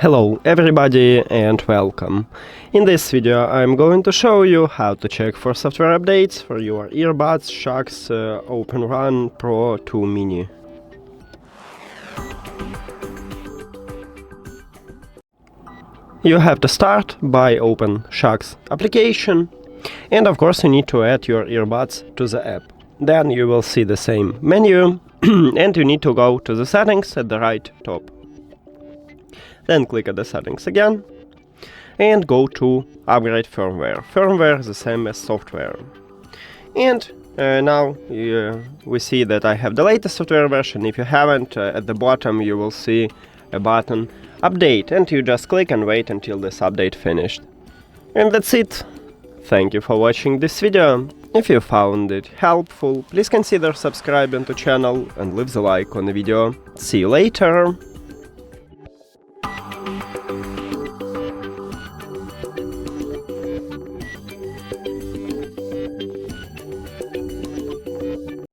Hello everybody and welcome. In this video I'm going to show you how to check for software updates for your earbuds SHOKZ OpenRun Pro 2 Mini. You have to start by open SHOKZ application, and of course you need to add your earbuds to the app. Then you will see the same menu and you need to go to the settings at the right top. Then click at the settings again and go to upgrade firmware. Firmware is the same as software. And now we see that I have the latest software version. If you haven't, at the bottom you will see a button update, and you just click and wait until this update finished. And that's it. Thank you for watching this video. If you found it helpful, please consider subscribing to the channel and leave the like on the video. See you later!